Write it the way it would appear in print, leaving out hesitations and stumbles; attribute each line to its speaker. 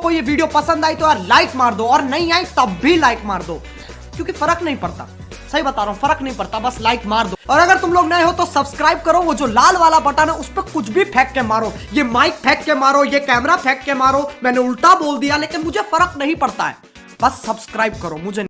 Speaker 1: आपको ये वीडियो पसंद आई तो यार लाइक मार दो, और नहीं आई तब भी लाइक मार दो, क्योंकि फर्क नहीं पड़ता, सही बता रहा हूं, फर्क नहीं पड़ता, बस लाइक मार दो। और अगर तुम लोग नए हो तो सब्सक्राइब करो, वो जो लाल वाला बटन है उस पर कुछ भी फेंक के मारो, ये माइक फेंक के मारो, ये कैमरा फेंक के मारो, मैंने उल्टा बोल दिया लेकिन मुझे फर्क नहीं पड़ता है, बस सब्सक्राइब करो, मुझे